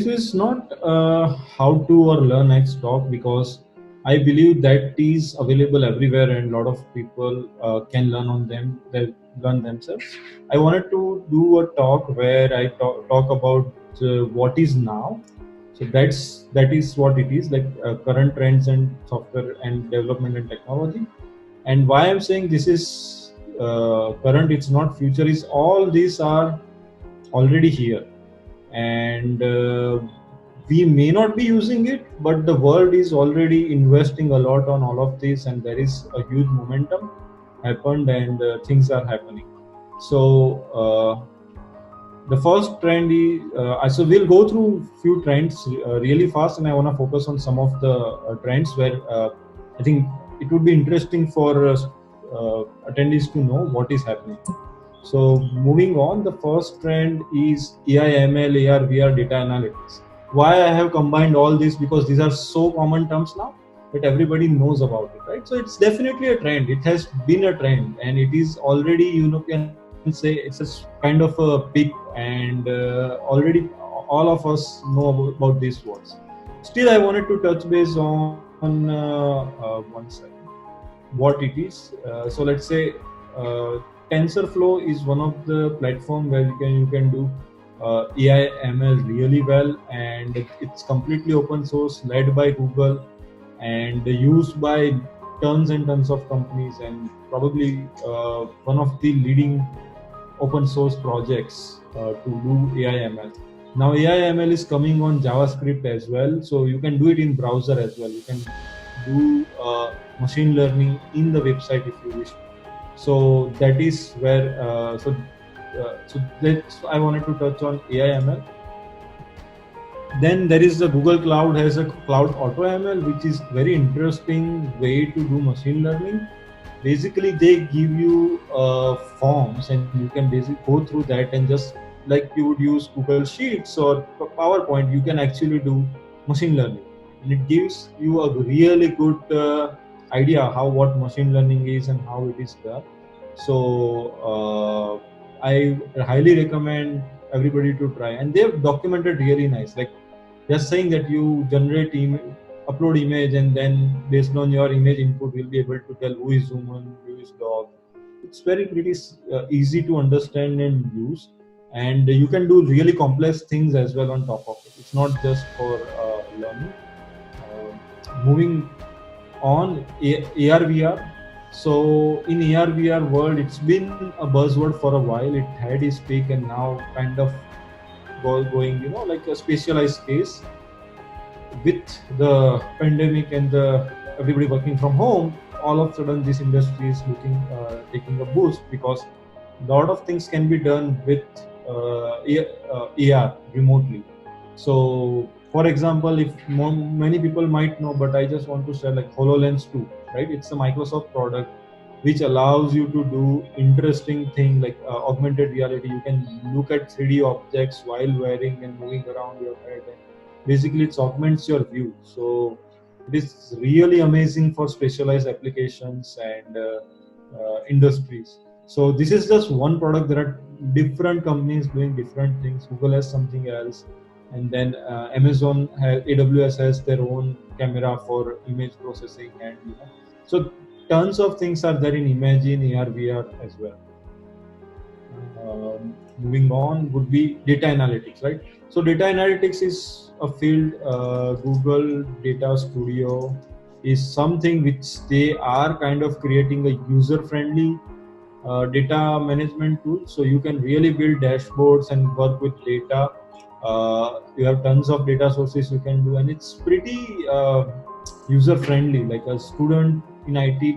is not how to or learn X talk, because I believe that is available everywhere and a lot of people can learn on them. They learn themselves. I wanted to do a talk where I talk about what is now. So that is what it is, like current trends and software and development and technology. And why I'm saying this is current, it's not future. Is all these are already here, and we may not be using it, but the world is already investing a lot on all of this, and there is a huge momentum happened, and things are happening. So the first trend is so we'll go through few trends really fast, and I want to focus on some of the trends where I think it would be interesting for attendees to know what is happening. So moving on, the first trend is AI, ML, AR, VR, data analytics. Why I have combined all this? Because these are so common terms now that everybody knows about it, right? So it's definitely a trend. It has been a trend, and it is already, can say it's a kind of a peak, and already all of us know about these words. Still, I wanted to touch base on one second what it is. So let's say TensorFlow is one of the platform where you can do AI ML really well, and it's completely open source, led by Google, and used by tons and tons of companies, and probably one of the leading open source projects to do AI ML. Now AI ML is coming on JavaScript as well, so you can do it in browser as well. You can do machine learning in the website if you wish. So that is where so that's I wanted to touch on AI ML. Then there is the Google Cloud has a Cloud Auto ML, which is very interesting way to do machine learning. Basically, they give you forms, and you can basically go through that, and just like you would use Google Sheets or PowerPoint, you can actually do machine learning, and it gives you a really good idea how what machine learning is and how it is done. So I highly recommend everybody to try, and they've documented really nice. Like just saying that you generate upload image, and then based on your image input, we'll be able to tell who is human, who is dog. It's very pretty easy to understand and use, and you can do really complex things as well on top of it. It's not just for learning. Moving on, AR VR. So in AR VR world, it's been a buzzword for a while. It had its peak, and now kind of going, like a specialized case. With the pandemic and the everybody working from home, all of a sudden this industry is looking taking a boost, because a lot of things can be done with AR remotely. So for example, if many people might know, but I just want to share, like HoloLens 2, right? It's a Microsoft product which allows you to do interesting thing like augmented reality. You can look at 3D objects while wearing and moving around your head, and basically it augments your view. So it is really amazing for specialized applications and industries. So this is just one product. There are different companies doing different things. Google has something else, and then Amazon has, AWS has their own camera for image processing, and so tons of things are there in imaging, AR, VR as well. Moving on would be data analytics, right? So data analytics is a field. Google Data Studio is something which they are kind of creating a user-friendly data management tool. So you can really build dashboards and work with data. You have tons of data sources you can do, and it's pretty user-friendly. Like a student in IT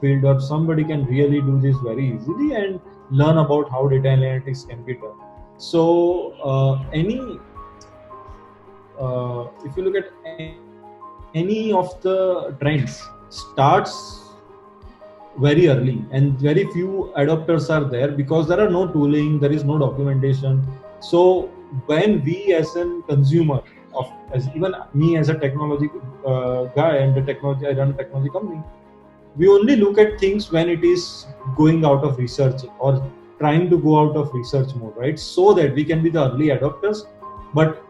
field or somebody can really do this very easily and learn about how data analytics can be done. So if you look at any of the trends starts very early, and very few adopters are there because there are no tooling, there is no documentation. So when we as a consumer of, as even me as a technology guy, and the technology, I run a technology company, we only look at things when it is going out of research or trying to go out of research mode, right? So that we can be the early adopters. But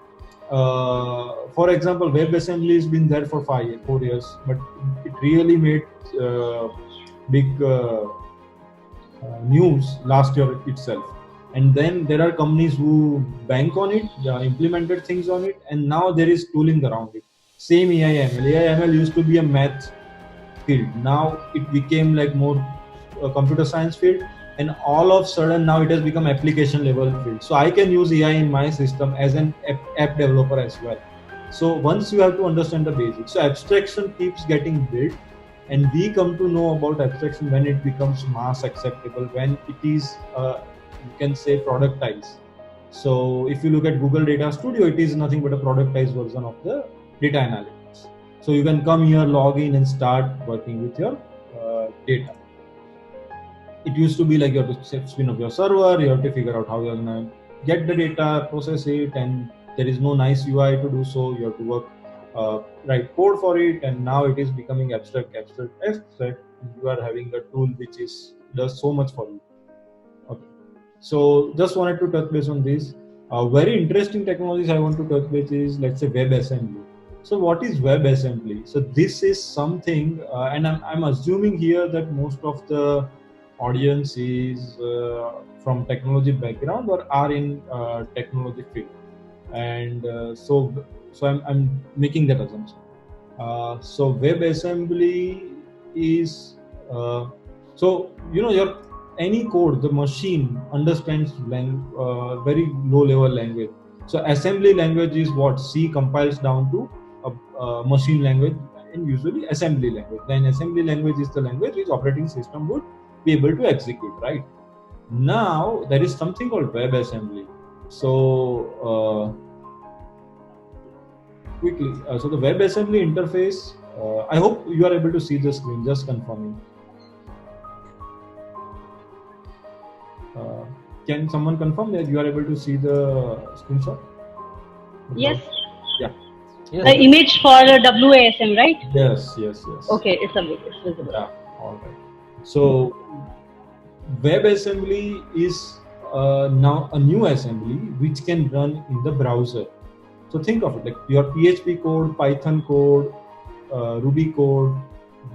For example, WebAssembly has been there for 4 years, but it really made big news last year itself. And then there are companies who bank on it, implemented things on it, and now there is tooling around it. Same AI/ML. AI/ML used to be a math field. Now it became like more computer science field, and all of a sudden now it has become application level field. So I can use AI in my system as an app developer as well. So once you have to understand the basics. So abstraction keeps getting built, and we come to know about abstraction when it becomes mass acceptable, when it is you can say productized. So if you look at Google Data Studio, it is nothing but a productized version of the data analytics. So you can come here, log in, and start working with your data. It used to be like you have to spin up your server, you have to figure out how you're gonna get the data, process it, and there is no nice UI to do so. You have to work, write code for it, and now it is becoming abstract. You are having a tool which does so much for you. Okay. So just wanted to touch base on this. Very interesting technologies I want to touch base is, let's say, WebAssembly. So what is WebAssembly? So this is something, and I'm assuming here that most of the audience is from technology background or are in technology field, and so I'm making that assumption. So WebAssembly is so your any code, the machine understands very low level language. So assembly language is what C compiles down to a machine language, and usually assembly language. Then assembly language is the language which operating system would be able to execute, right? Now there is something called WebAssembly. So quickly, so the WebAssembly interface, I hope you are able to see the screen, just confirming. Can someone confirm that you are able to see the screenshot? Yes. Yeah. Yes. The image for WASM, right? Yes. Okay, it's visible. Yeah, all right. So WebAssembly is now a new assembly which can run in the browser. So think of it like your PHP code, Python code, Ruby code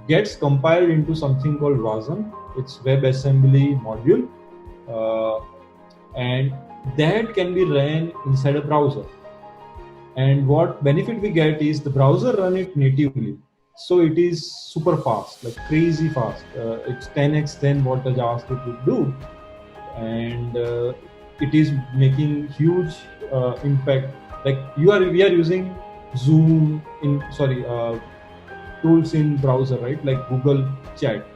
gets compiled into something called Wasm. It's WebAssembly module, and that can be ran inside a browser. And what benefit we get is the browser run it natively, so it is super fast, like crazy fast. It's 10x than what the JavaScript would do, and it is making huge impact. Like we are using Zoom tools in browser, right? Like Google Chat.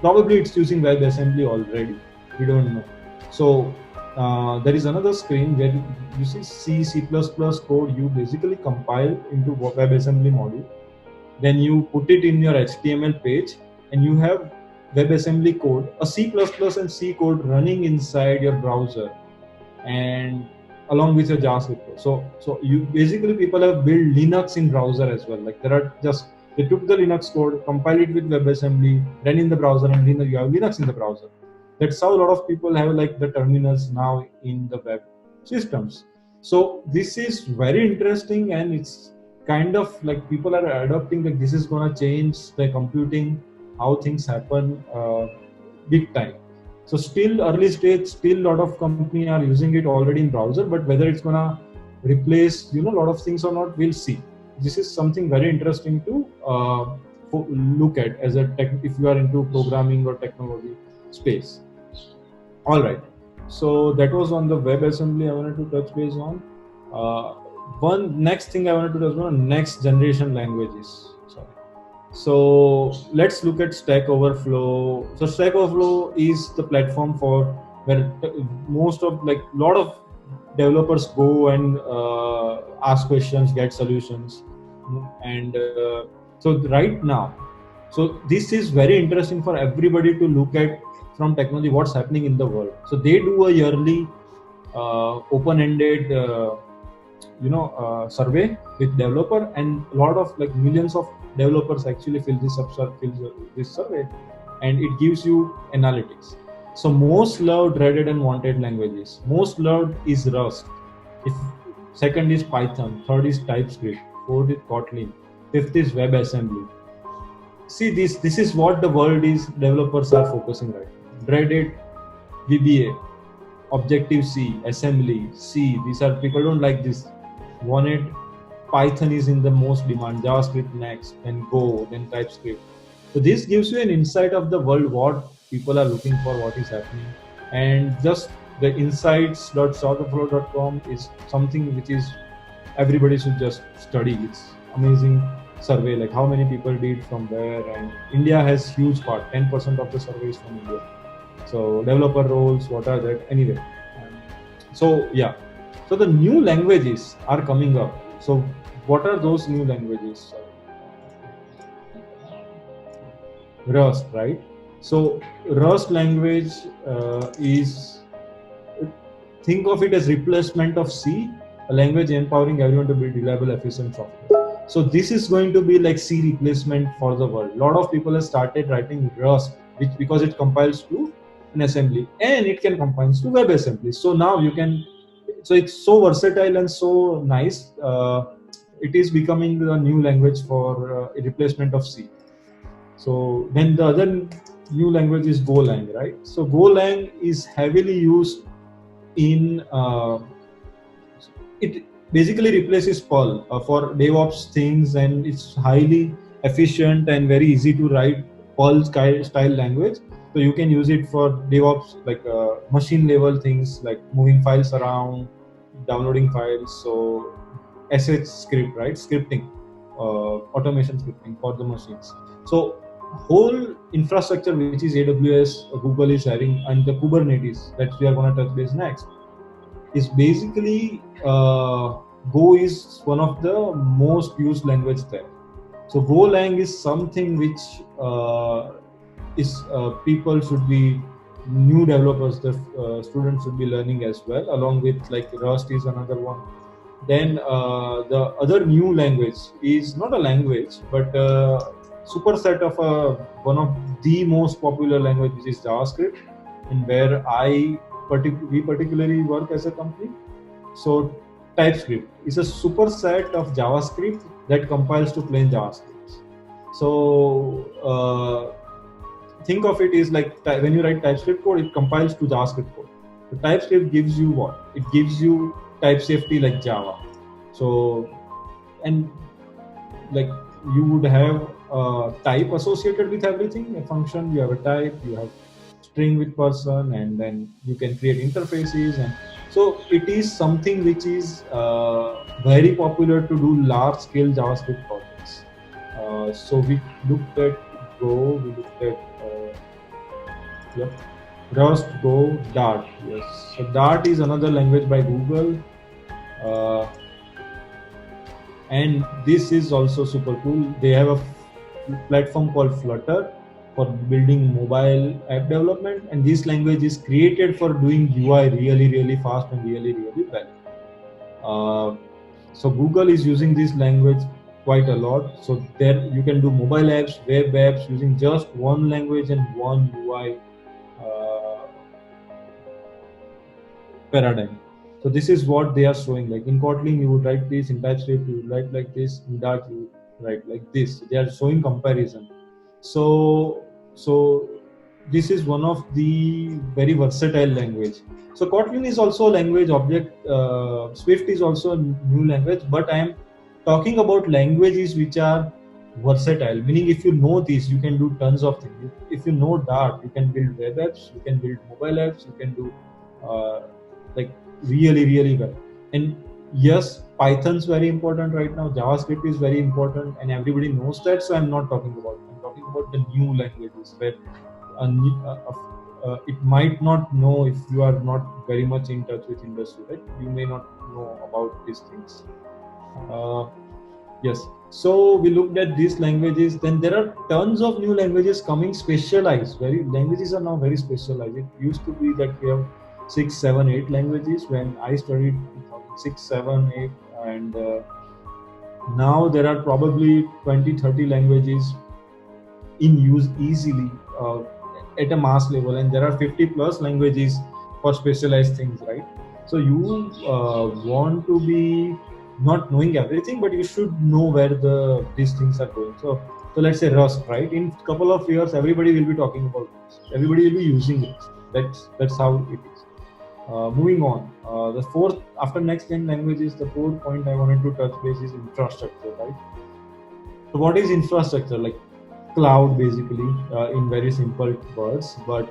Probably it's using WebAssembly already. We don't know. So there is another screen where you see C++ code. You basically compile into WebAssembly module. Then you put it in your HTML page, and you have WebAssembly code, a C++ and C code running inside your browser, and along with your JavaScript code. So you basically, people have built Linux in browser as well. Like they took the Linux code, compile it with WebAssembly, run in the browser, and you have Linux in the browser. That's how a lot of people have like the terminals now in the web systems. So this is very interesting, and it's kind of like people are adopting like this is going to change the computing, how things happen big time. So still early stage, still a lot of companies are using it already in browser, but whether it's going to replace a lot of things or not, we'll see. This is something very interesting to look at as a tech, if you are into programming or technology space. All right, so that was on the WebAssembly I wanted to touch base on. One next thing I wanted to touch on, next generation languages. So let's look at Stack Overflow. So Stack Overflow is the platform for where most of lot of developers go and ask questions, get solutions, and so right now, so this is very interesting for everybody to look at from technology, what's happening in the world. So they do a yearly open-ended survey with developer, and a lot of millions of developers actually fill this survey, and it gives you analytics. So most loved, dreaded, and wanted languages. Most loved is Rust. second is Python, third is TypeScript, fourth is Kotlin, fifth is WebAssembly. See, this is what the world is, developers are focusing right now. Dreaded VBA, Objective C, Assembly, C. These are, people don't like this. Wanted Python is in the most demand, JavaScript next, then Go, then TypeScript. So this gives you an insight of the world, what people are looking for, what is happening. And just the insights.stackoverflow.com is something which is everybody should just study. It's amazing survey, like how many people did from there, and India has huge part, 10% of the survey is from India. So developer roles, what are that anyway. So yeah, so the new languages are coming up. So what are those new languages? Rust, right? So Rust language is, think of it as replacement of C, a language empowering everyone to build reliable, efficient software. So this is going to be like C replacement for the world. A lot of people have started writing Rust, which because it compiles to an assembly and it can compile to WebAssembly. So now you can, so it's so versatile and so nice. It is becoming the new language for a replacement of C. So then the other new language is Golang, right? So Golang is heavily used in, it basically replaces Perl for DevOps things, and it's highly efficient and very easy to write Perl style language. So you can use it for DevOps, like machine level things like moving files around, downloading files. So SH script, right? Scripting, automation scripting for the machines. So whole infrastructure, which is AWS, Google is sharing, and the Kubernetes that we are going to touch base next, is basically Go is one of the most used language there. So Golang is something which is people should be, new developers, the students should be learning as well, along with like Rust is another one. Then the other new language is not a language, but superset of one of the most popular language, which is JavaScript, and where we particularly work as a company. So TypeScript is a superset of JavaScript that compiles to plain JavaScript. So think of it is like when you write TypeScript code, it compiles to JavaScript code. The TypeScript gives you what? It gives you type safety like Java. So, and like you would have a type associated with everything, a function, you have a type, you have string with person, and then you can create interfaces. And so it is something which is very popular to do large scale JavaScript projects. So we looked at Go, we looked at Rust, Go, Dart. Yes, so Dart is another language by Google, and this is also super cool. They have a platform called Flutter for building mobile app development, and this language is created for doing UI really fast and really well. So Google is using this language quite a lot. So there you can do mobile apps, web apps using just one language and one UI paradigm. So this is what they are showing. Like in Kotlin, you would write this; in TypeScript, you would write like this; in Dart, you would write like this. They are showing comparison. So this is one of the very versatile language. So Kotlin is also a language object. Swift is also a new language, but I am talking about languages which are versatile. Meaning, if you know this, you can do tons of things. If you know Dart, you can build web apps, you can build mobile apps, you can do like really well. And yes, Python's very important right now. JavaScript is very important, and everybody knows that. So I'm not talking about it. I'm talking about the new languages where it might not know, if you are not very much in touch with industry, right? You may not know about these things. Yes. So we looked at these languages. Then there are tons of new languages coming specialized. Languages are now very specialized. It used to be that we have 6, 7, 8 languages when I studied 6, 7, 8, and now there are probably 20, 30 languages in use easily at a mass level, and there are 50 plus languages for specialized things, right? So you want to be not knowing everything, but you should know where these things are going. So let's say Rust, right? In a couple of years, everybody will be talking about Rust. Everybody will be using it. That's how it is. Moving on, the fourth, after next gen languages, the fourth point I wanted to touch base is infrastructure, right? So what is infrastructure? Like cloud, basically, in very simple words. But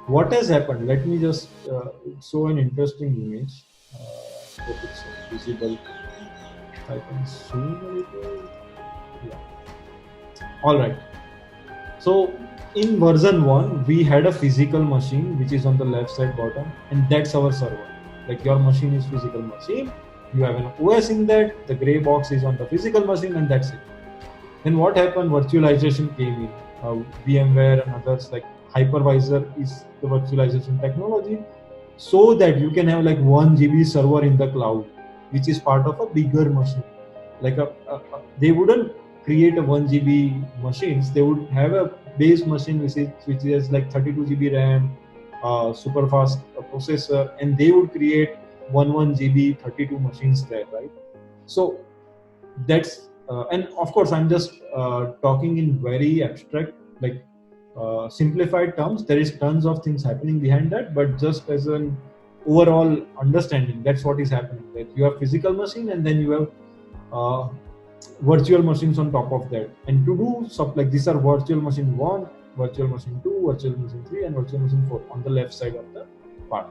what has happened? Let me just show an interesting image. Hope it's visible. I can zoom a little. Yeah. All right. So in version 1, we had a physical machine which is on the left side bottom, and that's our server. Like your machine is physical machine. You have an OS in that. The gray box is on the physical machine, and that's it. Then what happened? Virtualization came in. VMware and others like hypervisor is the virtualization technology, so that you can have like 1 GB server in the cloud, which is part of a bigger machine. Like they wouldn't create a 1 GB machines. They would have a base machine which is like 32 GB RAM, super fast processor, and they would create 1 GB 32 machines there, right? So that's and of course I'm just talking in very abstract, like simplified terms. There is tons of things happening behind that, but just as an overall understanding, that's what is happening. That you have physical machine, and then you have virtual machines on top of that. And to do stuff like these are virtual machine 1, virtual machine 2, virtual machine 3, and virtual machine 4 on the left side of the part.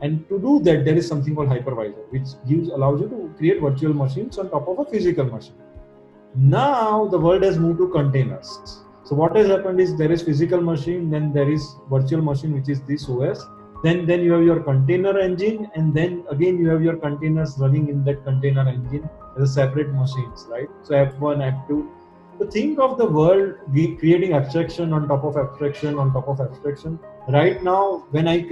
And to do that, there is something called hypervisor, which allows you to create virtual machines on top of a physical machine. Now the world has moved to containers. So what has happened is there is physical machine, then there is virtual machine, which is this OS. Then you have your container engine, and then again you have your containers running in that container engine as separate machines, right? So F1, F2. So think of the world creating abstraction on top of abstraction on top of abstraction. Right now, when I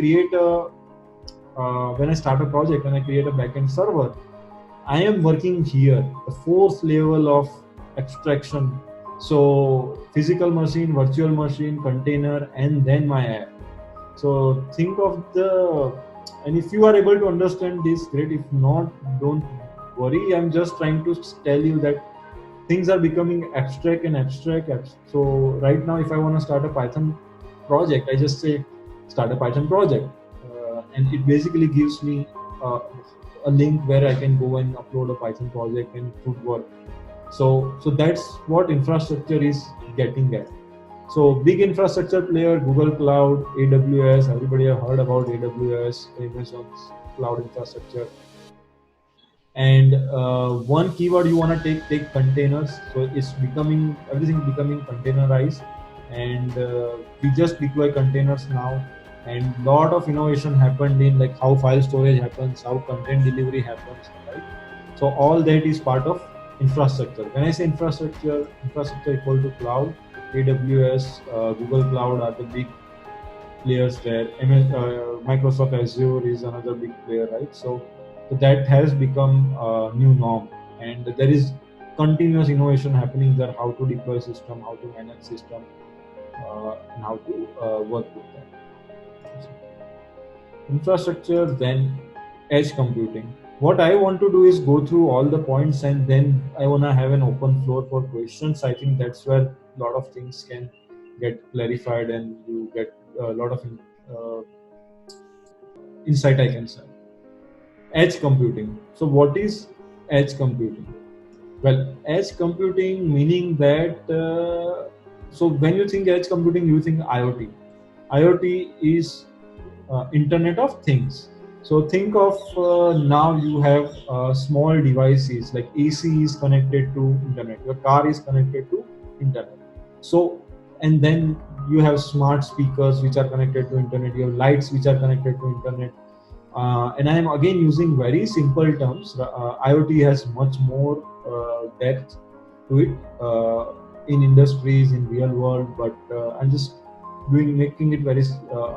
start a project and I create a backend server, I am working here, the fourth level of abstraction. So physical machine, virtual machine, container, and then my app. So think of and if you are able to understand this, great. If not, don't worry. I'm just trying to tell you that things are becoming abstract and abstract. So right now, if I want to start a Python project, I just say start a Python project, and it basically gives me a link where I can go and upload a Python project and it would work. So that's what infrastructure is getting at. So big infrastructure player, Google Cloud, AWS, everybody have heard about AWS, Amazon's cloud infrastructure. And one keyword you want to take containers. So it's everything becoming containerized, and we just deploy containers now. And lot of innovation happened in like how file storage happens, how content delivery happens, right? So all that is part of infrastructure. When I say infrastructure equal to cloud, AWS, Google Cloud are the big players there. Microsoft Azure is another big player, right? So that has become a new norm, and there is continuous innovation happening there, how to deploy system, how to manage system, and how to work with that. Infrastructure, then edge computing. What I want to do is go through all the points, and then I want to have an open floor for questions. I think that's where a lot of things can get clarified, and you get a lot of insight, I can say. Edge computing. So what is edge computing? Well, edge computing meaning that, so when you think edge computing, you think IoT. IoT is Internet of Things. So think of now you have small devices like AC is connected to internet, your car is connected to internet. So, and then you have smart speakers which are connected to internet, you have lights which are connected to internet. And I am again using very simple terms. IoT has much more depth to it in industries, in real world, but I'm just making it very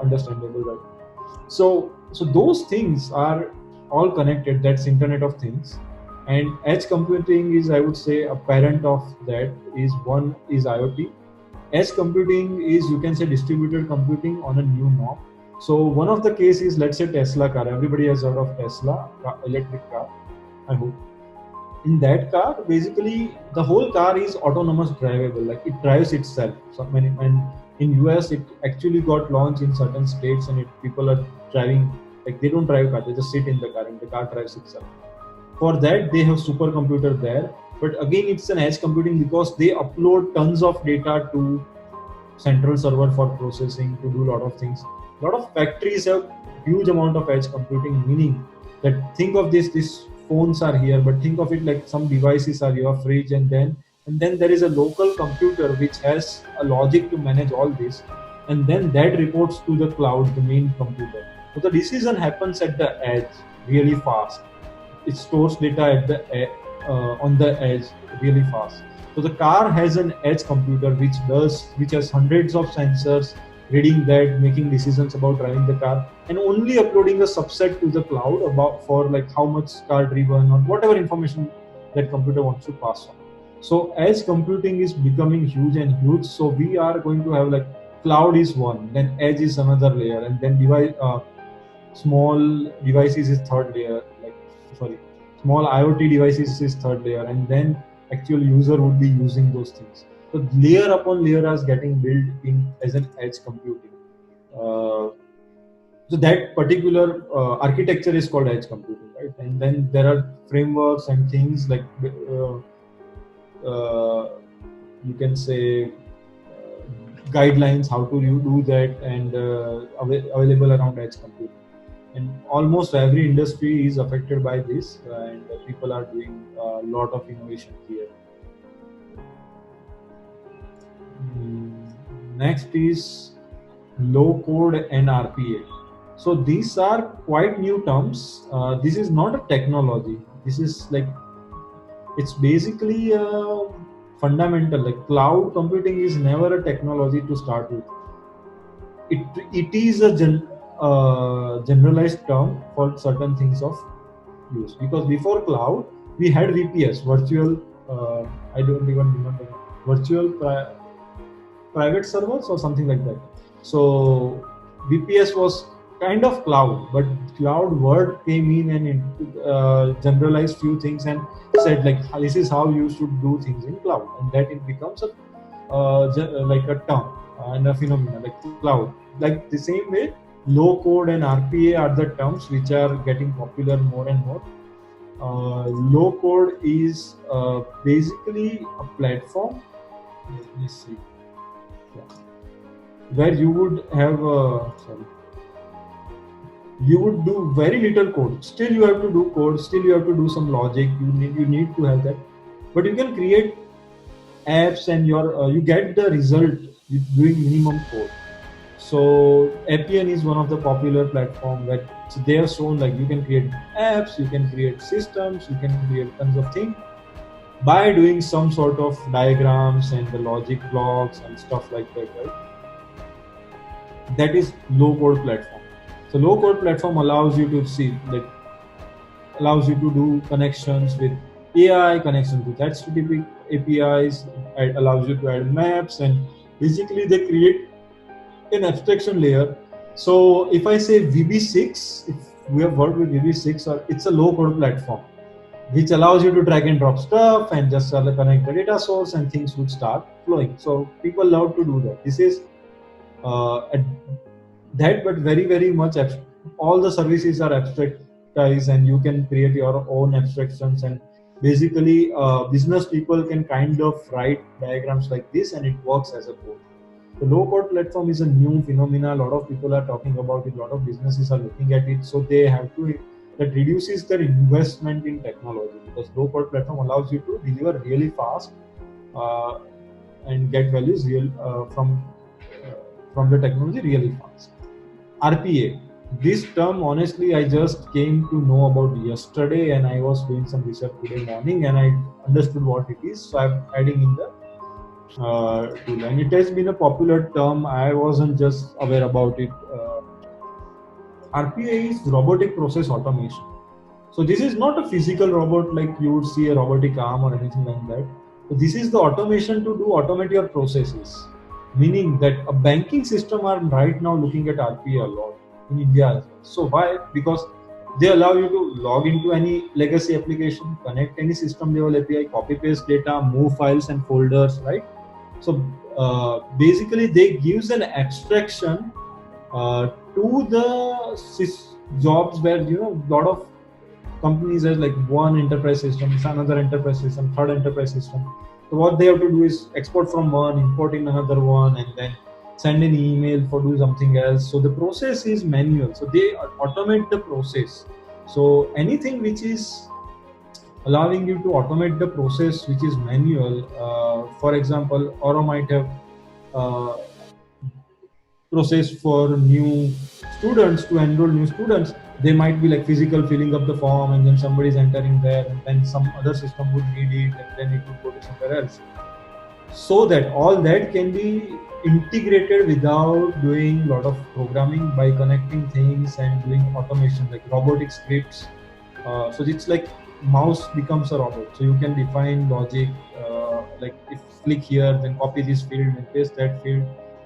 understandable, right? So those things are all connected. That's Internet of Things. And edge computing is, I would say, a parent of that. One is IoT. Edge computing is, you can say, distributed computing on a new norm. So one of the cases, let's say Tesla car. Everybody has heard of Tesla electric car, I hope. In that car, basically the whole car is autonomous drivable, like it drives itself. So and in US it actually got launched in certain states, and people are driving, like they don't drive car, they just sit in the car and the car drives itself. For that they have supercomputer there, but again it's an edge computing because they upload tons of data to central server for processing to do a lot of things. A lot of factories have huge amount of edge computing, meaning that think of this phones are here, but think of it like some devices are your fridge, and then there is a local computer which has a logic to manage all this, and then that reports to the cloud, the main computer. So the decision happens at the edge really fast. It stores data at the on the edge really fast. So the car has an edge computer which has hundreds of sensors reading that, making decisions about driving the car, and only uploading a subset to the cloud about for like how much car driven or whatever information that computer wants to pass on. So edge computing is becoming huge and huge. So we are going to have like cloud is one, then edge is another layer, and then small devices is third layer. Small IoT devices is third layer, and then actual user would be using those things. So layer upon layer is getting built in as an edge computing. So that particular architecture is called edge computing, right? And then there are frameworks and things like you can say guidelines how to do that, and available around edge computing. And almost every industry is affected by this, and people are doing a lot of innovation here. Next is low code and RPA. So these are quite new terms. This is not a technology. This is like, it's basically fundamental. Like cloud computing is never a technology to start with. It is a generalized term for certain things of use, because before cloud we had VPS, virtual I don't even remember, virtual private servers or something like that. So VPS was kind of cloud, but cloud word came in and generalized few things and said like this is how you should do things in cloud, and that it becomes like a term and a phenomenon like cloud. Like the same way, low code and RPA are the terms which are getting popular more and more. Low code is basically a platform. Let me see. Yeah. Where you would have you would do very little code. Still you have to do code. Still you have to do some logic. You need to have that, but you can create apps and you get the result doing minimum code. So Appian is one of the popular platforms that they have shown like you can create apps, you can create systems, you can create tons of things by doing some sort of diagrams and the logic blocks and stuff like that, right? That is low code platform. So low code platform allows you to allows you to do connections with AI, connections with HTTP APIs, it allows you to add maps, and basically they create an abstraction layer. So if I say VB6, if we have worked with VB6, it's a low code platform which allows you to drag and drop stuff and just connect the data source and things would start flowing. So people love to do that. This is that, but very, very much all the services are abstractized and you can create your own abstractions, and basically business people can kind of write diagrams like this and it works as a code. The low code platform is a new phenomenon. A lot of people are talking about it. A lot of businesses are looking at it. So they have to, that reduces their investment in technology, because low code platform allows you to deliver really fast and get values from the technology really fast. RPA. This term, honestly, I just came to know about yesterday, and I was doing some research today morning, and I understood what it is. So I'm adding in the tool, and it has been a popular term. I wasn't just aware about it. RPA is robotic process automation. So this is not a physical robot like you would see a robotic arm or anything like that. So this is the automation to automate your processes. Meaning that a banking system are right now looking at RPA a lot. in India as well. So why? Because they allow you to log into any legacy application, connect any system level API, copy paste data, move files and folders, right? So basically they gives an abstraction to the jobs where lot of companies has like one enterprise system, another enterprise system, third enterprise system. So what they have to do is export from one, import in another one, and then send an email for do something else. So the process is manual. So they automate the process. So anything which is allowing you to automate the process which is manual, for example, Oro might have uh, process for new students to enroll new students. They might be like physical filling up the form, and then somebody is entering there, and then some other system would need it, and then it would go to somewhere else. So that all that can be integrated without doing a lot of programming, by connecting things and doing automation like robotic scripts. So it's like mouse becomes a robot. So you can define logic, like if click here, then copy this field and paste that field,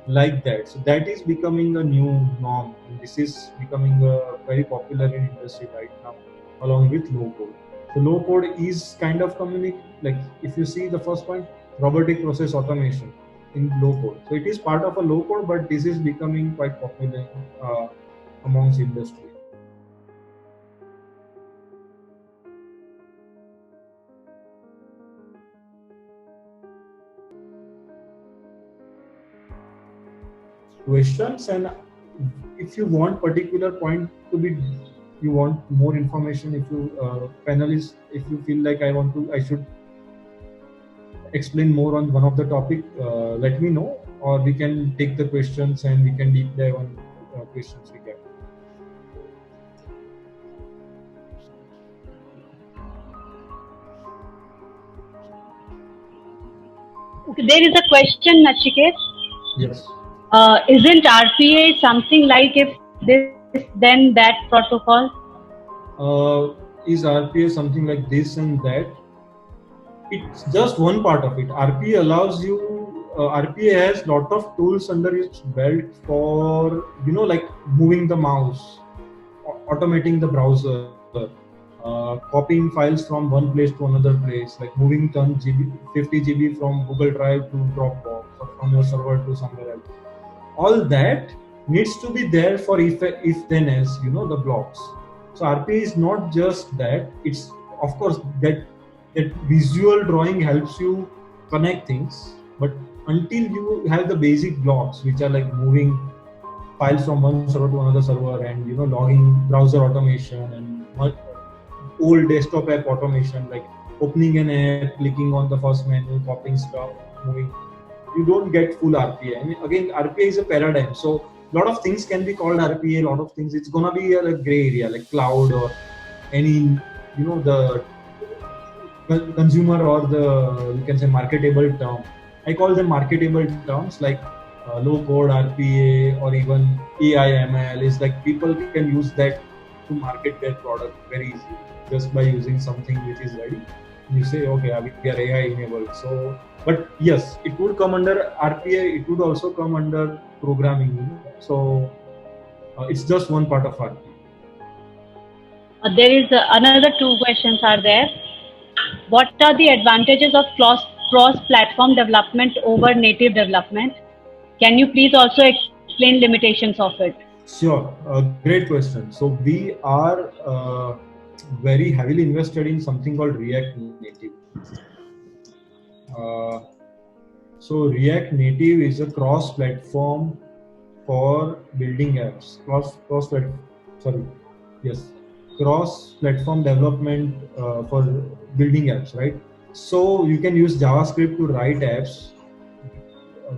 like that. So that is becoming a new norm, and this is becoming very popular in industry right now, along with low code. So low code is kind of like if you see the first point, robotic process automation in low code. So it is part of a low code, but this is becoming quite popular amongst industry. Questions, and if you want particular point to be, you want more information, if you panelists, if you feel like I should explain more on one of the topic, let me know, or we can take the questions and we can deep dive on questions we get. Okay, there is a question, Nachiket. Yes. Isn't RPA something like if this then that protocol? Is RPA something like this and that? It's just one part of it. RPA allows you. RPA has lot of tools under its belt for like moving the mouse, automating the browser, copying files from one place to another place, like moving 10 GB, 50 GB from Google Drive to Dropbox, or from your server to somewhere else. All that needs to be there for if then else, the blocks. So RPA is not just that. It's of course that visual drawing helps you connect things, but until you have the basic blocks, which are like moving files from one server to another server, and logging, browser automation, and old desktop app automation, like opening an app, clicking on the first menu, copying stuff, moving, you don't get full RPA. I mean, again, RPA is a paradigm. So a lot of things can be called RPA, a lot of things, it's gonna be a gray area, like cloud or any, the consumer or the, you can say, marketable term. I call them marketable terms, like low code RPA, or even AI ML, is like people can use that to market their product very easily, just by using something which is ready. You say, okay, we are AI enabled. So, but yes, it would come under RPA. It would also come under programming. So it's just one part of RPA. There is another two questions are there. What are the advantages of cross-platform development over native development? Can you please also explain limitations of it? Sure, great question. So we are very heavily invested in something called React Native. So React Native is a cross-platform for building apps. Cross-platform development for building apps, right? So you can use JavaScript to write apps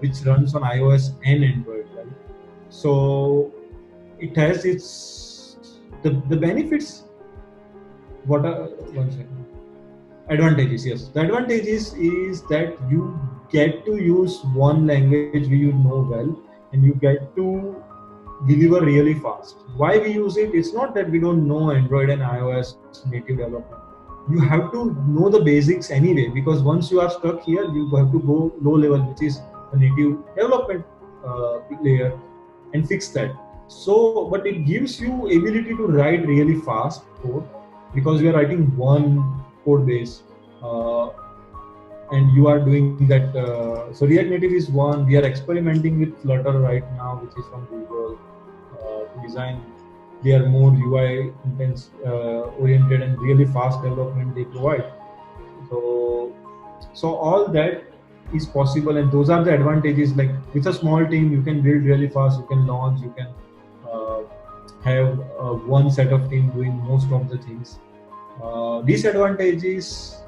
which runs on iOS and Android, right? So it has the benefits. What are, one second. Advantages, yes. The advantages is that you get to use one language you know well, and you get to deliver really fast. Why we use it? It's not that we don't know Android and iOS native development. You have to know the basics anyway, because once you are stuck here, you have to go low level, which is the native development layer, and fix that. So, but it gives you ability to write really fast code because you are writing one code base. And you are doing that. So React Native is one. We are experimenting with Flutter right now, which is from Google, to design their more UI intense oriented and really fast development they provide. So all that is possible, and those are the advantages. Like with a small team, you can build really fast. You can launch. You can have one set of team doing most of the things. Disadvantages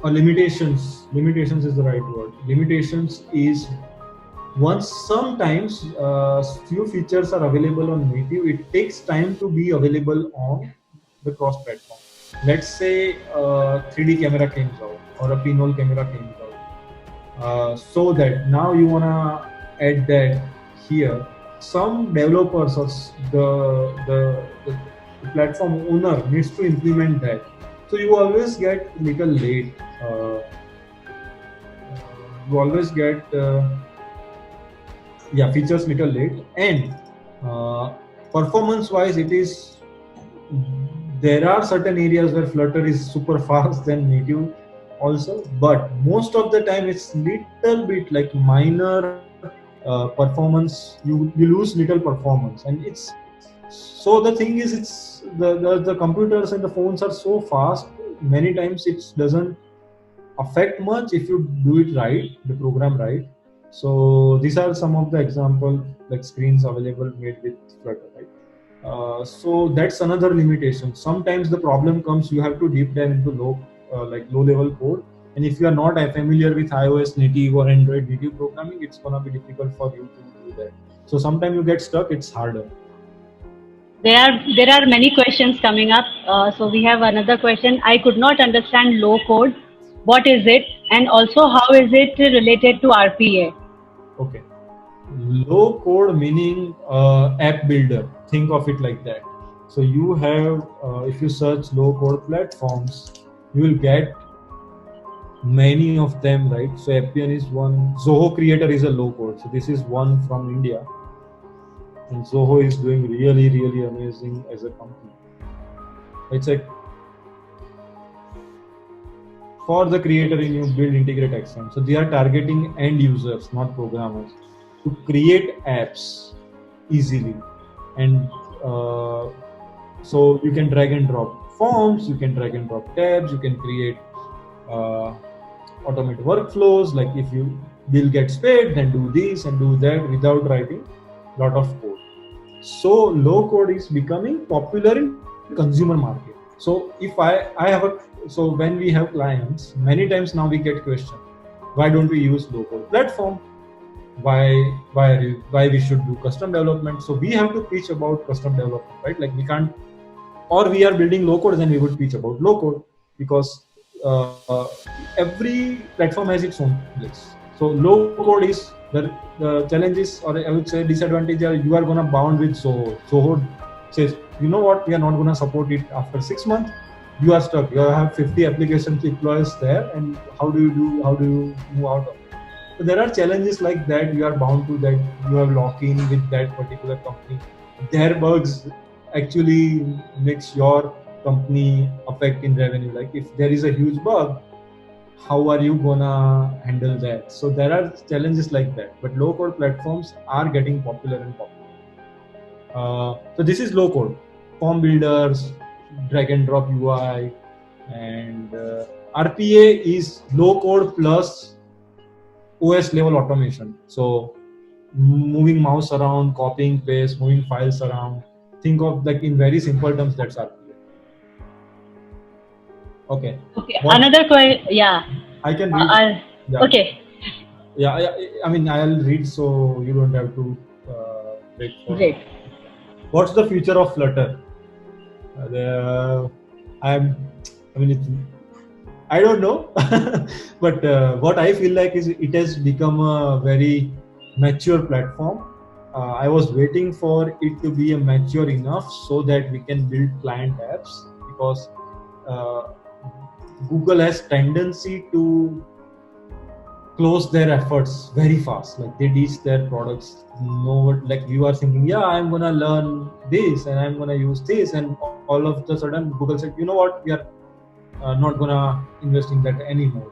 or limitations is the right word. Limitations is once sometimes few features are available on native, it takes time to be available on the cross platform. Let's say 3D camera came out or a pinhole camera came out, so that now you wanna add that here. Some developers or the platform owner needs to implement that. So you always get little late. You always get features little late, and performance wise, it is there are certain areas where Flutter is super fast than native also, but most of the time it's little bit like minor performance. You lose little performance, and it's so the thing is it's the computers and the phones are so fast. Many times it doesn't affect much if you do it right, the program right. So these are some of the example like screens available made with Flutter, right? So that's another limitation. Sometimes the problem comes, you have to deep dive into low level code, and if you are not familiar with iOS native or Android native programming, it's gonna be difficult for you to do that. So sometimes you get stuck, it's harder. There are many questions coming up. So we have another question. I could not understand low code. What is it, and also how is it related to RPA? Okay, low code meaning app builder. Think of it like that. So you have, if you search low code platforms, you will get many of them, right? So Appian is one. Zoho Creator is a low code. So this is one from India, and Zoho is doing really, really amazing as a company. It's a for the creator in you build integrate action. So they are targeting end users, not programmers, to create apps easily. And so you can drag and drop forms, you can drag and drop tabs, you can create automate workflows. Like if you bill gets paid, then do this and do that without writing a lot of code. So low code is becoming popular in consumer market. So if I have a so when we have clients, many times now we get questioned, why don't we use low code platform? Why we should do custom development? So we have to pitch about custom development, right? Like we can't, or we are building low code, then we would pitch about low code, because every platform has its own place. So low code is the challenges, or I would say disadvantage, are you are gonna bound with Zoho. Zoho says, you know what, we are not gonna support it after 6 months. You are stuck. You have 50 application deploys there, and how do you move out of it? So there are challenges like that. You are bound to that. You have lock-in with that particular company. Their bugs actually makes your company affect in revenue. Like if there is a huge bug, how are you gonna handle that? So there are challenges like that. But low-code platforms are getting popular and popular. So this is low-code. Form builders, drag and drop UI, and RPA is low code plus OS level automation. So moving mouse around, copying paste, moving files around. Think of like in very simple terms, that's RPA. Okay. Another question. Yeah. I can read. Yeah. Okay. Yeah. I mean, I'll read so you don't have to wait for. Great. What's the future of Flutter? I don't know, but what I feel like is it has become a very mature platform. I was waiting for it to be mature enough so that we can build client apps, because Google has tendency to close their efforts very fast. Like they teach their products. No, like you are thinking, yeah, I'm gonna learn this and I'm gonna use this, and all of a sudden Google said, you know what, we are not gonna invest in that anymore.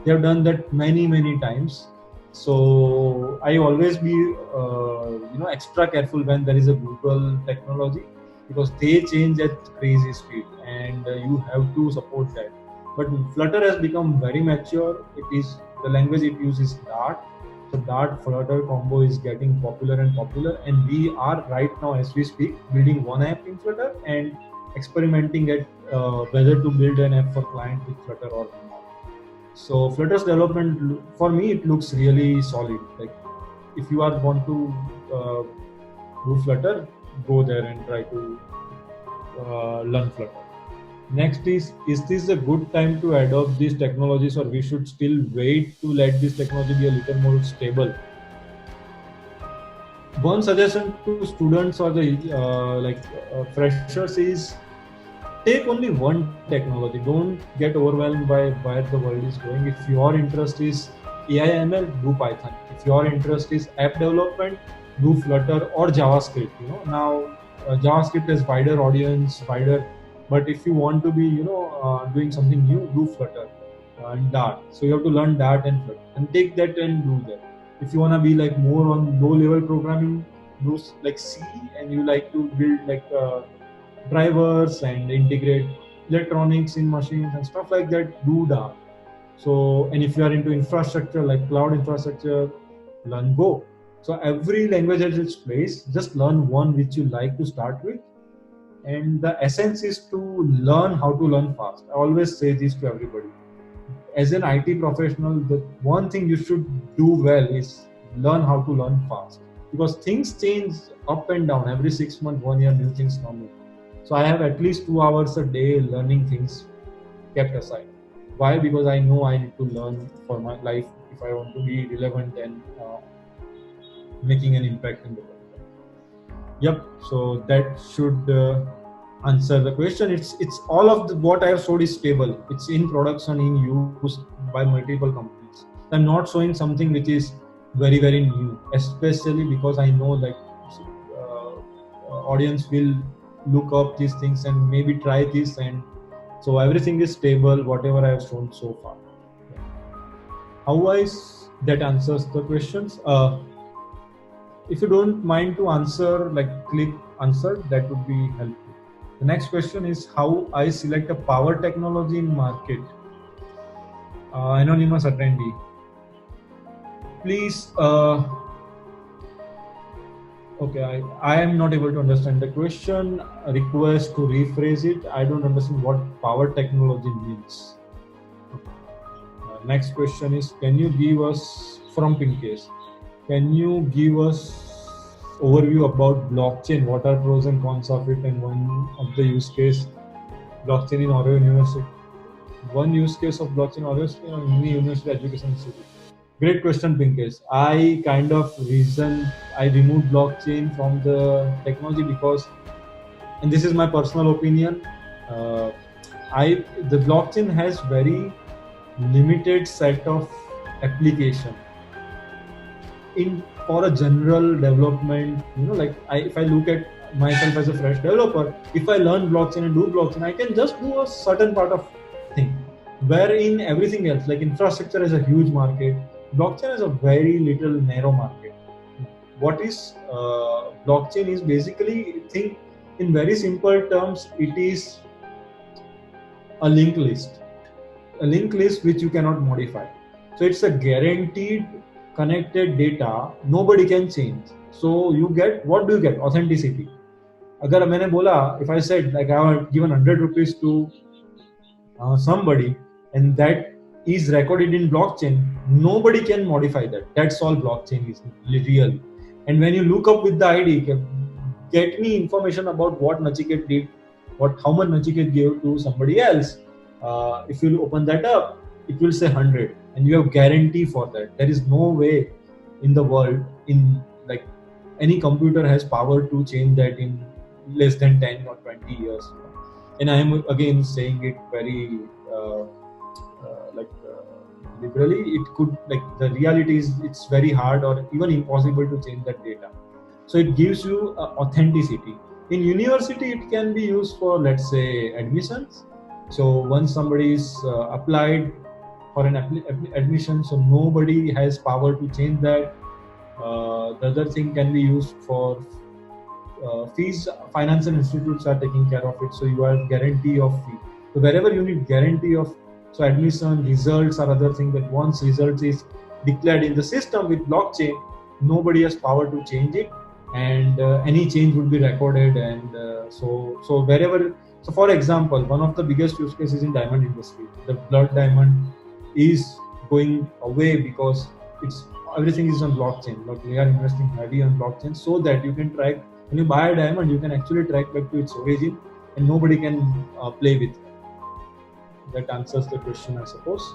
They have done that many times. So I always be extra careful when there is a Google technology, because they change at crazy speed, and you have to support that. But Flutter has become very mature. It is the language it uses Dart. So Dart Flutter combo is getting popular and popular, and we are right now, as we speak, building one app in Flutter and experimenting at whether to build an app for client with Flutter or not. So Flutter's development, for me, it looks really solid. Like if you are want to do Flutter, go there and try to learn Flutter. Next is this a good time to adopt these technologies, or we should still wait to let this technology be a little more stable? One suggestion to students or the freshers is take only one technology. Don't get overwhelmed by where the world is going. If your interest is AI ML, do Python. If your interest is app development, do Flutter or JavaScript. Now JavaScript has wider audience, but if you want to be doing something new, do Flutter and Dart. So you have to learn Dart and Flutter and take that and do that. If you want to be like more on low level programming, do like C, and you like to build like drivers and integrate electronics in machines and stuff like that, do Dart. So, and if you are into infrastructure like cloud infrastructure, learn Go. So every language has its place. Just learn one which you like to start with, and the essence is to learn how to learn fast. I always say this to everybody. As an IT professional, the one thing you should do well is learn how to learn fast, because things change up and down every 6 months, 1 year, new things come in. So I have at least 2 hours a day learning things kept aside. Why? Because I know I need to learn for my life if I want to be relevant and making an impact in the world. Yep. So that should answer the question. It's all of what I have showed is stable. It's in production, in use by multiple companies. I'm not showing something which is very new, especially because I know like audience will look up these things and maybe try this, and so everything is stable whatever I have shown so far. Otherwise, that answers the questions. If you don't mind to answer, like click answer, that would be helpful. The next question is how I select a power technology in market. Anonymous attendee, please. Okay, I am not able to understand the question. Request to rephrase it. I don't understand what power technology means. Okay. Next question is, can you give us, from Pinkesh, can you give us overview about blockchain? What are pros and cons of it? And one of the use case, blockchain in Ohio University. One use case of blockchain in University Education Institute. Great question, Pinkesh. I removed blockchain from the technology because, and this is my personal opinion, the blockchain has very limited set of application for a general development. If I look at myself as a fresh developer, if I learn blockchain and do blockchain, I can just do a certain part of thing. Wherein everything else, like infrastructure, is a huge market. Blockchain is a very little narrow market. What is blockchain is basically, think in very simple terms, it is a linked list which you cannot modify. So it's a guaranteed connected data, nobody can change. So you get, what do you get? Authenticity. Agar maine bola, if I said like I have given 100 rupees to somebody and that is recorded in blockchain, nobody can modify that. That's all blockchain is really. And when you look up with the ID, get me information about what Nachiket did, how much Nachiket gave to somebody else. If you open that up, it will say 100, and you have guarantee for that. There is no way in the world, in like any computer has power to change that in less than 10 or 20 years. And I am again saying it very liberally, it could, like, the reality is it's very hard or even impossible to change that data. So it gives you authenticity. In university, it can be used for, let's say, admissions. So once somebody is applied for an admission, so nobody has power to change that. The other thing can be used for fees. Financial institutes are taking care of it, so you have guarantee of fee. So wherever you need guarantee of, so admission results are other thing, that once results is declared in the system with blockchain, nobody has power to change it, and any change would be recorded. And so wherever, so for example, one of the biggest use cases in diamond industry, the blood diamond is going away because it's everything is on blockchain. But we are investing heavy on blockchain so that you can track, when you buy a diamond, you can actually track back to its origin, and nobody can play with it. That answers the question, I suppose.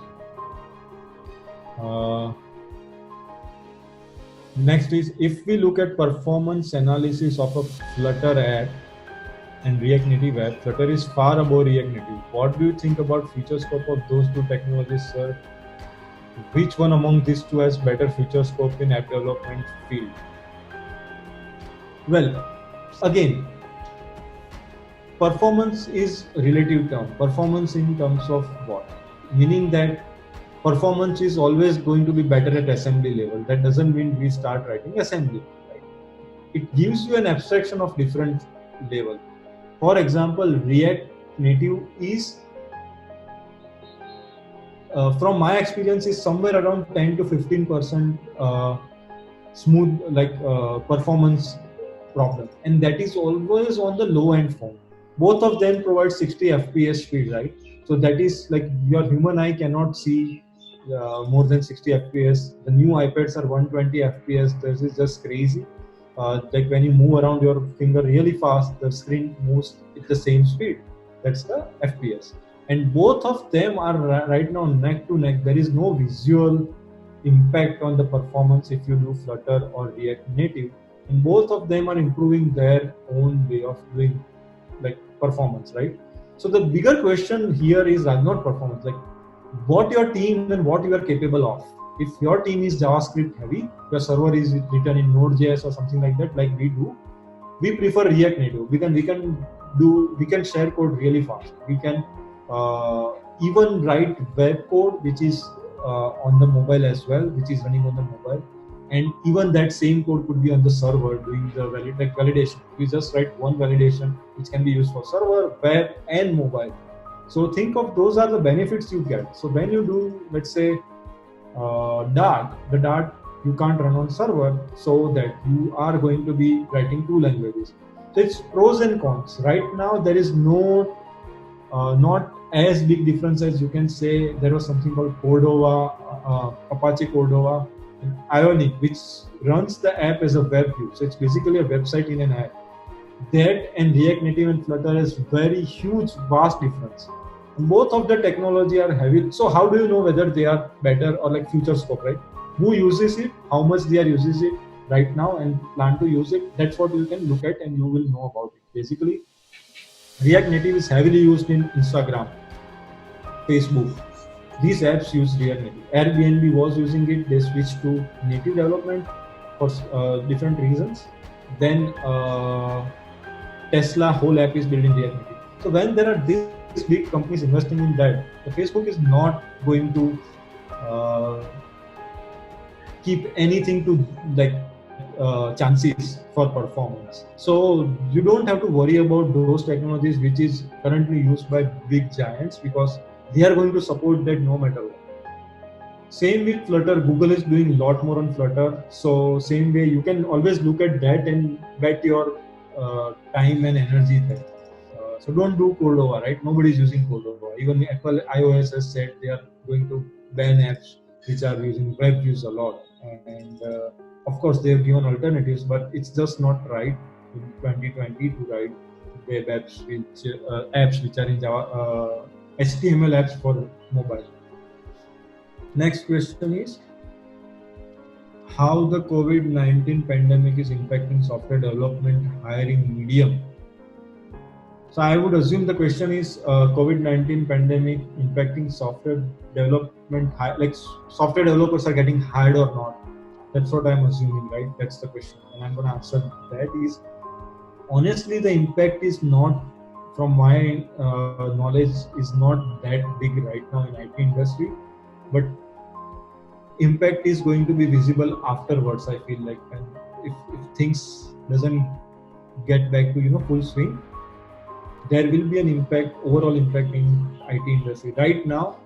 Next is, if we look at performance analysis of a Flutter app and React Native app, Flutter is far above React Native. What do you think about feature scope of those two technologies, sir? Which one among these two has better feature scope in app development field? Well, again, performance is relative term. Performance in terms of what? Meaning that performance is always going to be better at assembly level. That doesn't mean we start writing assembly. Right? It gives you an abstraction of different level. For example, React Native is, from my experience, is somewhere around 10 to 15% smooth, like performance problem, and that is always on the low end form. Both of them provide 60 FPS speed, right? So that is like your human eye cannot see more than 60 FPS. The new iPads are 120 FPS. This is just crazy. Like when you move around your finger really fast, the screen moves at the same speed. That's the FPS. And both of them are right now neck to neck. There is no visual impact on the performance if you do Flutter or React Native. And both of them are improving their own way of doing, like, performance, right? So the bigger question here is not performance, like what your team and what you are capable of. If your team is JavaScript heavy, your server is written in Node.js or something like that, like we do, we prefer React Native. We can share code really fast. We can even write web code which is on the mobile as well, which is running on the mobile. And even that same code could be on the server doing the validation. We just write one validation which can be used for server, web, and mobile. So think of those are the benefits you get. So when you do, let's say, Dart, the Dart you can't run on server, so that you are going to be writing two languages. So it's pros and cons. Right now there is no not as big difference as you can say. There was something called Cordova, Apache Cordova, and Ionic, which runs the app as a web view. So it's basically a website in an app. That and React Native and Flutter is very huge, vast difference. And both of the technology are heavy. So how do you know whether they are better or like future scope, right? Who uses it, how much they are using it right now and plan to use it? That's what you can look at and you will know about it. Basically, React Native is heavily used in Instagram, Facebook. These apps use React Native. Airbnb was using it. They switched to native development for different reasons. Then Tesla whole app is built in React Native. So when there are these big companies investing in that, the Facebook is not going to keep anything to like chances for performance. So you don't have to worry about those technologies which is currently used by big giants, because they are going to support that no matter what. Same with Flutter. Google is doing a lot more on Flutter. So same way, you can always look at that and bet your time and energy there. So don't do Cordova, right? Nobody is using Cordova. Even Apple iOS has said they are going to ban apps which are using web views a lot. And of course, they have given alternatives, but it's just not right in 2020 to write web apps which are in Java, HTML apps for mobile. Next question is, how the COVID-19 pandemic is impacting software development hiring medium? So I would assume the question is COVID-19 pandemic impacting software development, like software developers are getting hired or not. That's what I'm assuming, right? That's the question. And I'm going to answer that is, honestly, the impact is not, from my knowledge, is not that big right now in IT industry, but impact is going to be visible afterwards, I feel like. And if things doesn't get back to full swing, there will be an impact, overall impact in IT industry. Right now,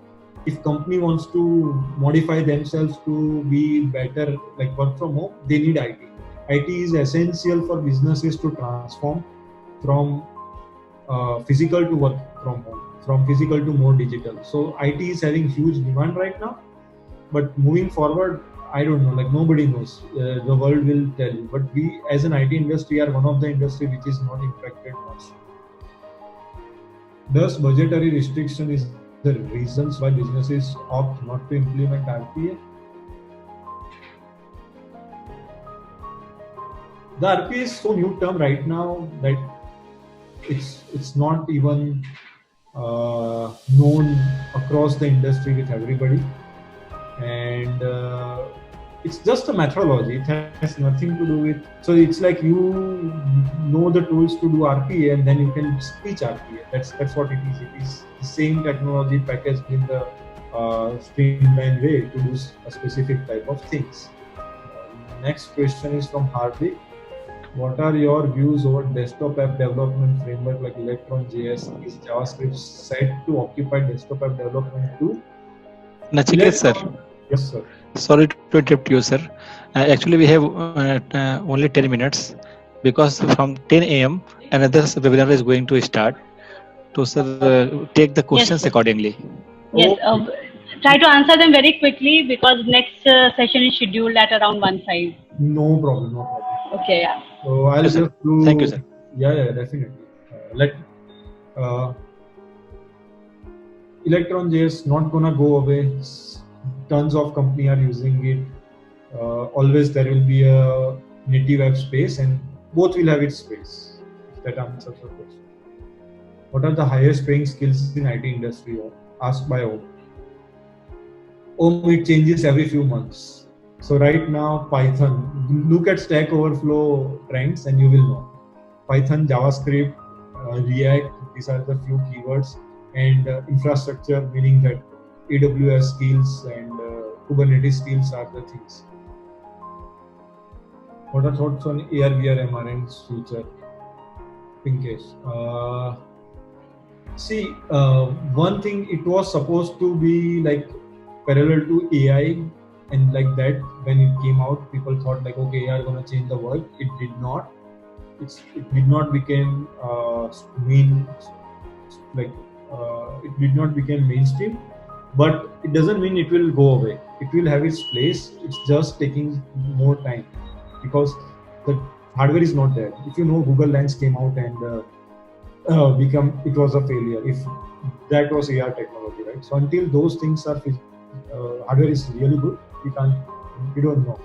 if company wants to modify themselves to be better, like work from home, they need IT. IT is essential for businesses to transform from physical to work from home, from physical to more digital. So IT is having huge demand right now, but moving forward, I don't know, like nobody knows. The world will tell you. But we, as an IT industry, are one of the industry which is not impacted much. Thus, budgetary restriction is the reasons why businesses opt not to implement RPA. The RPA is so new term right now that it's not even known across the industry with everybody, and it's just a methodology. It has nothing to do with. So it's like you know the tools to do RPA, and then you can teach RPA. That's what it is. It is the same technology packaged in the streamlined way to do a specific type of things. Next question is from Hardik. What are your views over desktop app development framework like Electron.js? Is JavaScript set to occupy desktop app development too? Nachiket sir. Yes, sir. Sorry to interrupt you, sir. Actually, we have only 10 minutes because from 10 a.m. another webinar is going to start. So, sir, take the questions accordingly. Yes. Try to answer them very quickly because next session is scheduled at around 1:05. No problem. Okay, yeah. So I'll just do. Thank you, sir. Yeah, definitely. Electron.js not gonna go away. Tons of company are using it. Always there will be a native app space, and both will have its space. If that answers your question. What are the highest paying skills in IT industry? Asked by Om. It changes every few months. So right now, Python. Look at Stack Overflow trends, and you will know. Python, JavaScript, React. These are the few keywords. And infrastructure, meaning that AWS skills and Kubernetes skills are the things. What are thoughts on AR, VR, MR in future? Pinkesh. One thing, it was supposed to be like parallel to AI, and like that when it came out, people thought like, okay, AR gonna change the world. It did not. It did not become it did not become mainstream, but it doesn't mean it will go away. It will have its place. It's just taking more time because the hardware is not there. If you know, Google Lens came out and it was a failure. If that was AR technology, right? So until those things are hardware is really good, we don't know.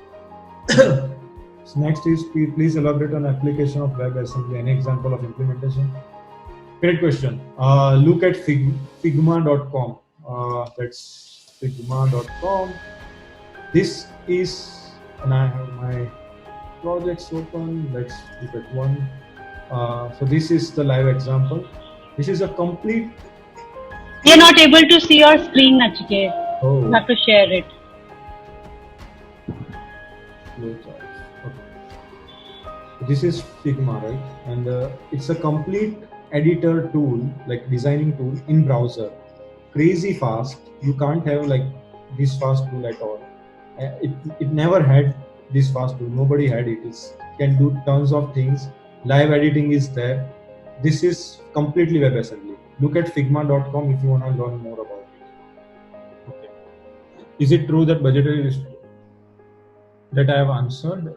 So next is, please elaborate on application of WebAssembly. Any example of implementation? Great question. Look at Figma.com. That's Figma.com. This is, and I have my projects open. Let's look at one. So this is the live example. This is a complete. We are not able to see your screen, Nachiket. Oh. You have to share it. Okay. This is Figma, right? And it's a complete editor tool, like designing tool in browser. Crazy fast. You can't have like this fast tool at all. It never had this fast tool. Nobody had it. It can do tons of things. Live editing is there. This is completely WebAssembly. Look at Figma.com if you want to learn more about it. Okay. Is it true that budgetary that I have answered?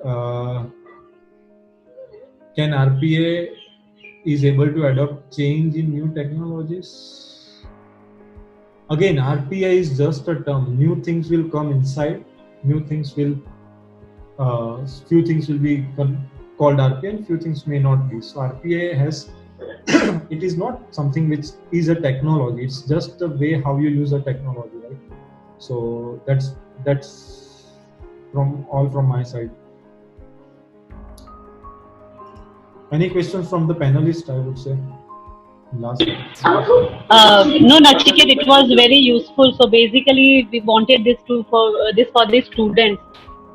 Can RPA is able to adopt change in new technologies? Again, RPA is just a term. New things will come inside. New things will, few things will be called RPA and few things may not be. So RPA has it is not something which is a technology. It's just the way how you use a technology, right? So that's from my side. Any questions from the panelists? I would say last. No, Nachiket, it was very useful. So basically, we wanted this for the students,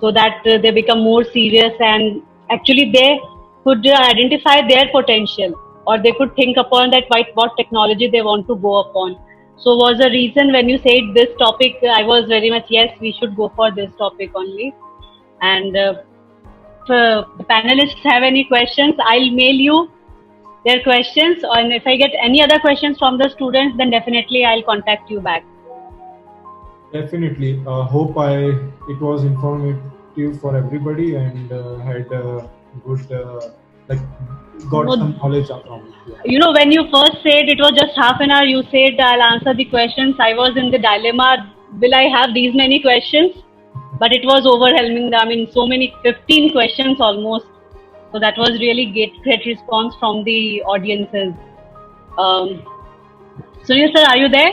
so that they become more serious and actually they could identify their potential, or they could think upon that what technology they want to go upon. So was a reason when you said this topic, I was very much yes, we should go for this topic only. And if the panelists have any questions, I'll mail you their questions, and if I get any other questions from the students, then definitely I'll contact you back. Definitely. Hope it was informative for everybody and had good got some knowledge from it. Yeah. You know, when you first said it was just half an hour, you said I'll answer the questions. I was in the dilemma: will I have these many questions? But it was overwhelming. I mean, so many, 15 questions almost. So that was really great response from the audiences. Sunil sir, are you there?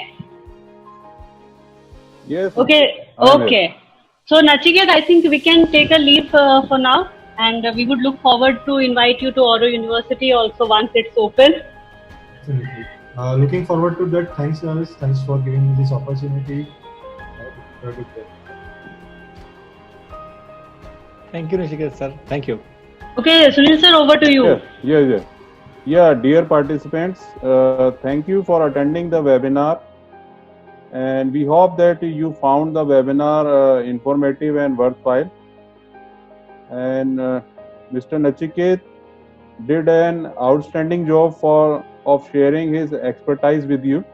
Yes. Okay. Okay. So Nachiket, I think we can take a leave for now, and we would look forward to invite you to Oro University also once it's open. Definitely. Looking forward to that. Thanks, Alice. Thanks for giving me this opportunity. Thank you, Nachiket sir. Thank you. Okay, Sunil sir, over to you. Yeah, dear participants, thank you for attending the webinar. And we hope that you found the webinar informative and worthwhile. And Mr. Nachiket did an outstanding job of sharing his expertise with you.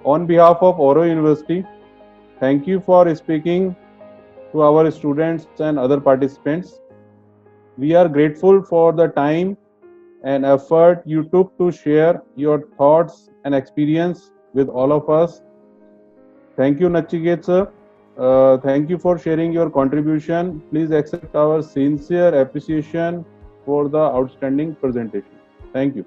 On behalf of Oro University, thank you for speaking to our students and other participants. We are grateful for the time and effort you took to share your thoughts and experience with all of us. Thank you, Nachiket sir. Thank you for sharing your contribution. Please accept our sincere appreciation for the outstanding presentation. Thank you.